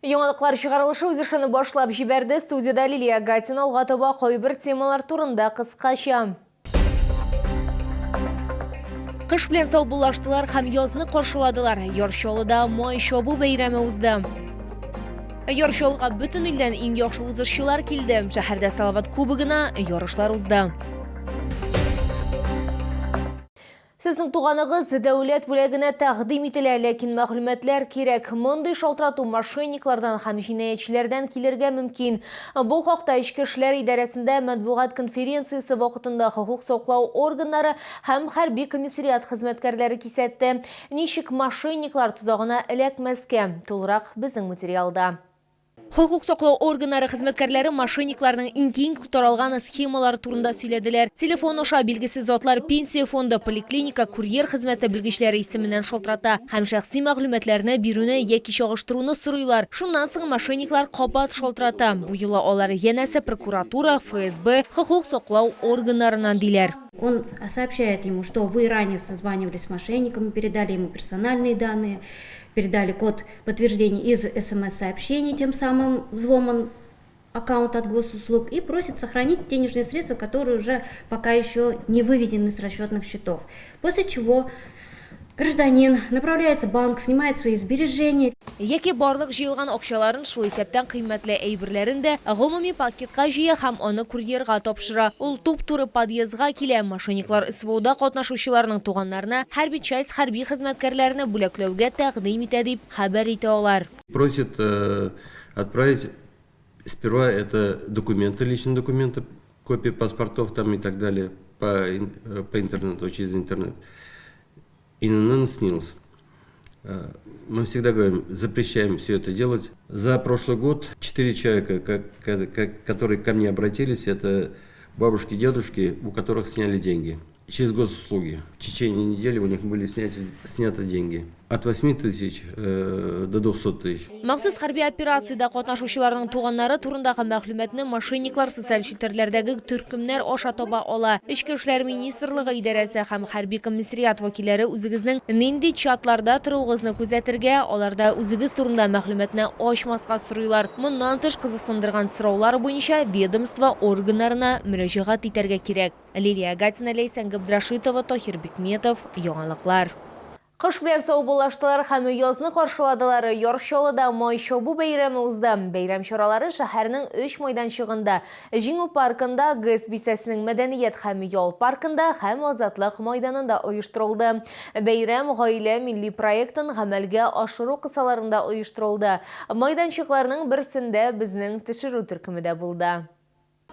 Яңалыклар чыгарылышы үзешене башлап җибәрде. Студияда Лилия Гатина алгатыба кайбер темалар турында кыскача. Кыш белән саубуллаштылар һәм язны каршыладылар. Ярчалыда май чабу бәйрәме узды. Ярчалыга бөтен илдән иң яхшы узышчылар килде. Шәһәрдә Салават кубогына ярышлар узды. Сезнең туганыгыз дәүләт бүләгенә тәкъдим ителә, ләкин мәгълүматлар кирәк. Мондый шалтырату мошенниклардан һәм җинаятьчеләрдән килергә мөмкин. Бу хакта Ичке эшләр идарәсендә матбугат конференциясе вакытында хокук саклау органнары һәм хәрби комиссариат хезмәткәрләре кисәтте. Ничек мошенниклар тузагына эләкмәскә? Тулырак безнең материалда. Хокук саклау органнары хезмәткәрләре мошенникларның иң киң таралган схемалары турында сөйләделәр. Телефон аша билгесез затлар пенсия фонды, поликлиника, курьер хезмәте белгечләре исеменнән шалтырата һәм шәхси мәгълүматларны бирүне яки чагыштыруны сорыйлар. Шуннан соң мошенниклар кабат шалтырата. Бу юлы алар янәсе прокуратура, ФСБ, хокук саклау органнарыннан диләр. Он сообщает ему, что вы ранее созванивались с мошенниками, передали ему персональные данные, передали код подтверждения из СМС-сообщений, тем самым взломан аккаунт от госуслуг, и просит сохранить денежные средства, которые уже пока еще не выведены с расчетных счетов. После чего гражданин направляется в банк, снимает свои сбережения. Яки барлык җыелган акчаларын шул исәптән кыйммәтле әйберләрен дә гомуми пакетка җыя һәм аны курьерга тапшыра. Ул туп-туры подъездга килә. Мошенниклар СВОда катнашучыларның туганнарына хәрби часть хәрби хезмәткәрләренә бүләкләүгә тәкъдим итә дип хәбәр итә алар. Просит отправить сперва это документы, личные документы, копии паспортов там и так далее по интернету, через интернет. И на снился. Мы всегда говорим, запрещаем все это делать. За прошлый год 4 человека, которые ко мне обратились, это бабушки, дедушки, у которых сняли деньги через госуслуги. В течение недели у них были сняты деньги. От 8 тысяч до 200 тысяч. Махсус хәрби операциядә катнашучыларның туганнары турындагы мәгълүматны мошенниклар социаль челтәрләрдәге төркемнәр аша таба ала. Ичке эшләр министрлыгы идарәсе һәм хәрби комиссариат вәкилләре үзегезнең нинди чатларда торуыгызны күзәтергә, аларда үзегез турында мәгълүматны ачмаска сорыйлар. Моннан тыш кызыксындырган сораулар буенча ведомство органнарына мөрәҗәгать итәргә кирәк. Лилия Гатина, Лейсан Габдрашитова, Тохир Бикметов, Яңалыклар. Кыш белән саубуллаштылар һәм язны каршыладылар. Ярчалыда май чабу бәйрәме узды. Бәйрәм чаралары шәһәрнең 3 мәйданчыгында, Җиңү паркында, ГЭС бистәсенең Мәдәният һәм ял паркында һәм Азатлык мәйданында оештырылды. Бәйрәм гаилә милли проектын гамәлгә ашыру кысаларында оештырылды. Мәйданчыкларның берсендә безнең төшерү төркеме дә булды.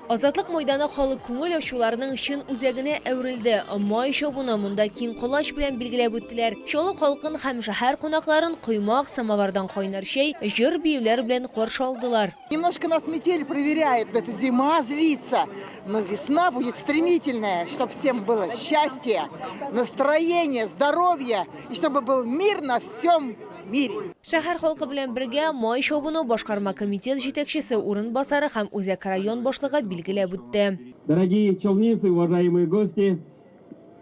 Азатлык мәйданы халык күңел ачуларының чын үзәгенә әверелде. Май чабуны монда киң колач белән билгеләп үттеләр. Чалык халкын һәм шәһәр кунакларын коймак, самовардан кайнар чәй, җыр биюләр белән каршы алдылар. Немножко нас метель проверяет, это зима злится, но весна будет стремительная, чтобы всем было счастье, настроение, здоровье, и чтобы был мир на всем мире. Шәһәр халкы белән бергә май чабуны башкарма комитет җитәкчесе урынбасары һәм Үзәк район башлыгы билгеләп үтте. Дорогие челницы, уважаемые гости,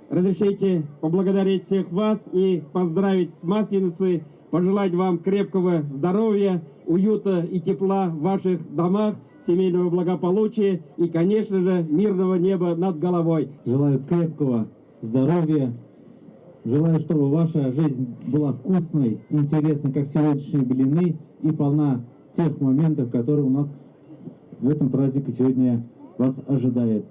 разрешите поблагодарить всех вас и поздравить с Масленицей, пожелать вам крепкого здоровья, уюта и тепла в ваших домах, семейного благополучия и, конечно же, мирного неба над головой. Желаю крепкого здоровья. Желаю, чтобы ваша жизнь была вкусной, интересной, как сегодняшние блины, и полна тех моментов, которые у нас в этом празднике сегодня вас ожидает.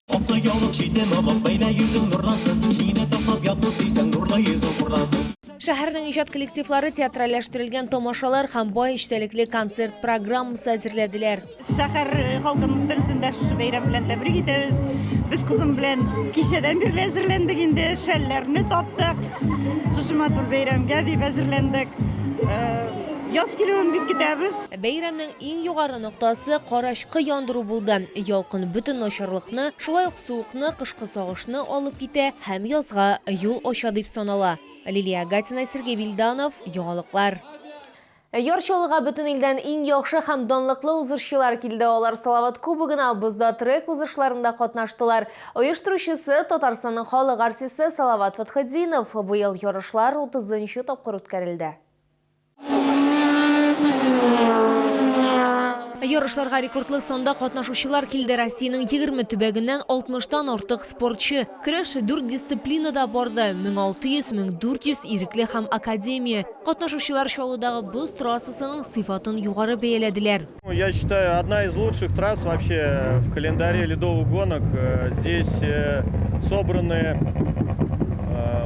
Шәһәрнең иҗат коллективлары театральләштерелгән тамашалар һәм бай эчтәлекле концерт программасы әзерләделәр. Шәһәр халкының төнсендә шушы бәйрәм белән тәбрик итәбез. Без кызым белән кичәдән бирле әзерләндек инде, шәлләрне таптык. Шушы матур бәйрәмгә дип әзерләндек. Яз килүен бик көтәбез. Бәйрәмнең иң югары ноктасы карашкы яндыру булды. Ялкын бөтен начарлыкны, шулай ук суыкны, кышкы сагышны алып китә һәм язга юл ача дип санала. Лилия Гатина, Сергей Вильданов, Яңалыклар. Ярчалыга бөтен илдән иң яхшы һәм данлыклы узышчылар килде. Алар Салават кубогына бозда трек узышларында катнаштылар. Оештыручысы Татарстанның халык артисты Салават Фатхетдинов. Быел ярышлар 30-нчы тапкыр үткәрелде. Ярышларга рекордлы сонда катнашучылар килде. Россиянең 20 төбәгеннән 60-тан артык спортчы. Көрәш 4 дисциплинада барды. 1600-1400 ирекле һәм академия. Катнашучылар чалудагы боз трассасының сыйфатын югары бәяләделәр. Я считаю, одна из лучших трасс вообще в календаре ледовых гонок. Здесь собраны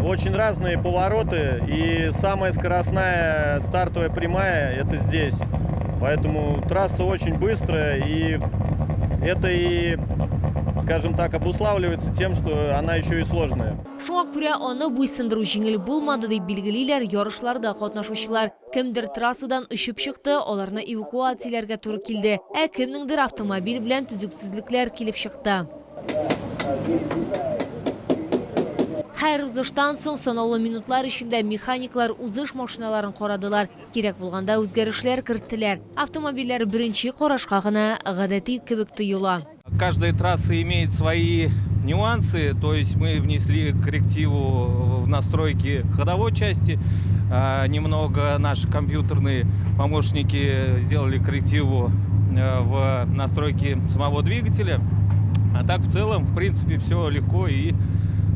очень разные повороты, и самая скоростная стартовая прямая это здесь. Поэтому трасса очень быстрая, и это и, скажем так, обуславливается тем, что она еще и сложная. Шуңа күрә аны буйсындыру җиңел булмады дип билгелиләр ярышларда катнашучылар. Кемдер трассадан очып чыкты, аларны эвакуацияләргә туры килде. Кемнеңдер автомобиль белән төзексезлекләр килеп чыкты. Һәр узыштан соң санаулы минутлар içinde механиклар узыш машиналарын карадылар. Кирәк булганда үзгәрешләр керттеләр. Автомобильләр беренче карашка гына гадәти кебек тоела. Каждая трасса имеет свои нюансы, то есть мы внесли коррективу в настройки ходовой части. Немного наши компьютерные помощники сделали коррективу в настройке самого двигателя. А так в целом, в принципе, все легко и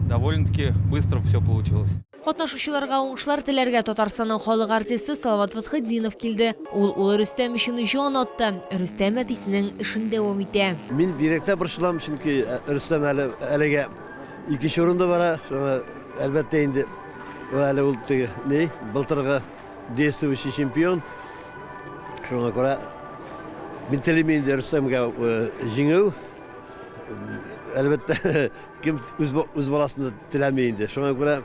довольно-таки быстро все получилось. Катнашучыларга уңышлар теләргә Татарстанның халык артисты Салават Фатхетдинов килде. Ул Рөстәм өчен җан атты. Рөстәм әтисенең эшен дәвам итә. Мин биректә борчылам, чөнки Рөстәм әлегә икенче урында бара. Шуңа әлбәттә инде әле ул не былтыргы действующий чемпион. Шуңа күрә мин телим инде Рөстәмгә җиңү. Әлбәттә кем үз баласына теләми инде. Шуңа күрә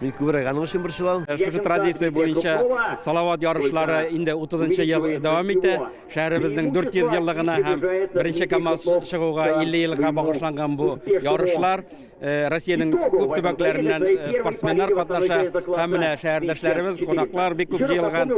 мин күбрәк аның өчен борчылам. Шушы традиция буенча Салават ярышлары инде 30-нчы ел дәвам итә. Шәһәребезнең 400 еллыгына һәм беренче КамАЗ чыгуга 50 елга багышланган бу ярышлар Россиянең күп төбәкләреннән спортсменнар катнаша. Һәм менә шәһәрдәшләребез, кунаклар бик күп җыелган.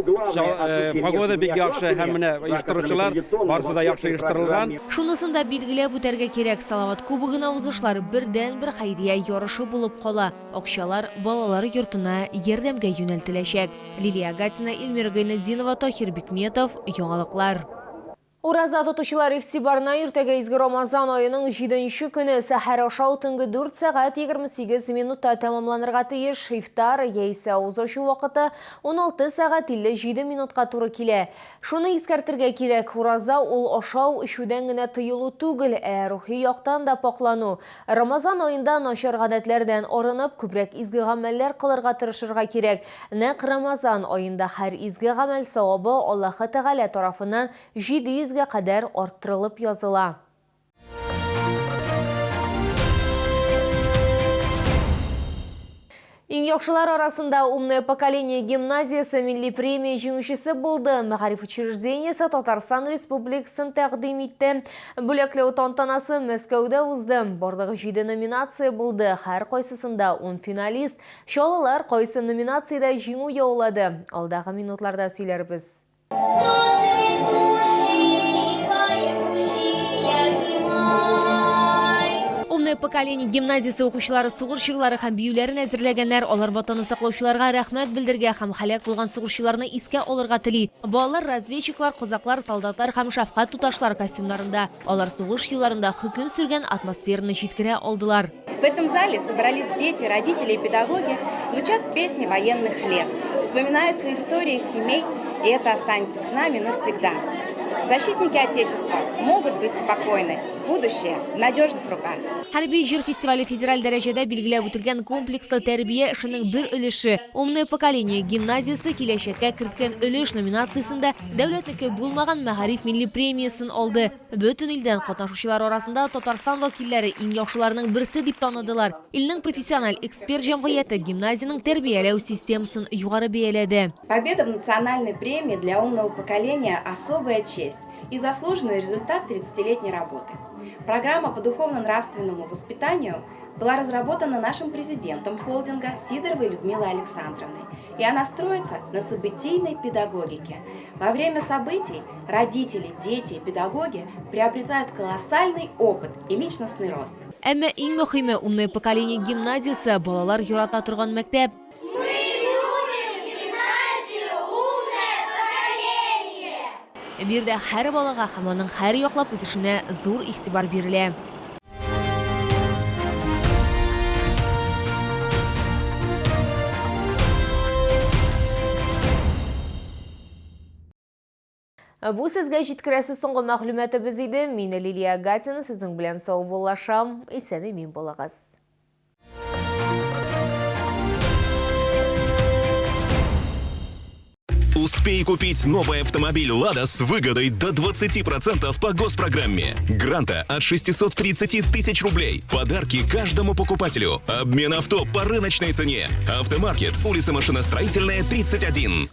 Погода бик яхшы һәм менә оештыручылар барысы да яхшы оештырылган. Шунысын да билгеләп үтәргә кирәк. Салават кубогына узышлар бердән-бер хәйрия ярышы булып кала. Акчалар балалар йортына ярдәмгә юнәлтеләчәк. Лилия Гатина, Илмир Гайнетдинова, Тохир Бикметов, Яңалыклар. Ураза тотучылар игътибарына иртәгә изге Рамазан аеның 7нче көне сәхәр ашау төнге 4 сәгать 28 минутта тәмамланырга тиеш. Ифтар яисә узышу вакыты 16 сәгать 57 минутка туры килә. Шуны искәртергә кирәк. Ураза ул ашау ишүдән генә тыелу түгел, рухи яктан да паклану. Рамазан аенда начар гадәтләрдән арынып, күбрәк изге гамәлләр кылырга тырышырга кирәк. Нәкъ Рамазан аенда һәр изге гамәл савабы Аллаһы Тәгалә тарафыннан 700 кадәр арттырылып языла. Иң яхшылар арасында «Умное поколение» гимназиясы милли премия җиңүчесе булды. Мәгариф учреждениесе Татарстан Республикасын тәкъдим итте. Бүләкләү тантанасы Мәскәүдә узды. Барлыгы 7 номинация булды. Һәр кайсысында 10 финалист. Чалалар кайсы номинациядә җиңү яулады. Алдагы минутларда сөйләрбез. «Умное поколение» гимназиясы укучылары сугыш җырлары һәм биюләрен әзерләгәннәр. Алар ватанны саклаучыларга рәхмәт белдергә һәм һәлак булган сугышчыларны искә алырга тели. Балалар разведчиклар, казаклар, солдатлар һәм шәфкать туташлар костюмнарында. Алар сугыш елларында хөкем сүргән атмосфераны җиткерә алдылар. В этом зале собрались дети, родители и педагоги. Звучат песни военных лет. Вспоминаются истории семей, и это останется с нами навсегда. Защитники Отечества могут быть спокойны. Будущее в надежных руках. Хәрби җыр фестивале федераль дәрәҗәдә билгеләп үтелгән комплекслы тәрбия эшенең бер өлеше. «Умное поколение» гимназиясы киләчәккә керткән өлеш номинациясында дәүләтнеке булмаган мәгариф милли премиясын алды. Бөтен илдән катнашучылар арасында Татарстан вәкилләре иң яхшыларның берсе дип таныдылар. Илнең профессиональ эксперт җәмгыяте гимназияның тәрбияләү системасын югары бәяләде. Победа в национальной премии для «Умного поколения» – особая честь и заслуженный результат 30-летней работы. Программа по духовно-нравственному воспитанию была разработана нашим президентом холдинга Сидоровой Людмилой Александровной, и она строится на событийной педагогике. Во время событий родители, дети и педагоги приобретают колоссальный опыт и личностный рост. Әмма иң мөһиме «Умное поколение» гимназиясы балалар ярата торган мәктәп. Бир дә һәр балага һәм аның һәр яклап үсешенә зур игътибар бирелә. Бу сезгә җиткерәсе соңгы мәгълүматыбыз иде. Мин Лилия Гатина, сезнең белән саубуллашам. Исән-имин булыгыз. Успей купить новый автомобиль «Лада» с выгодой до 20% по госпрограмме. Гранта от 630 тысяч рублей. Подарки каждому покупателю. Обмен авто по рыночной цене. Автомаркет, улица Машиностроительная, 31.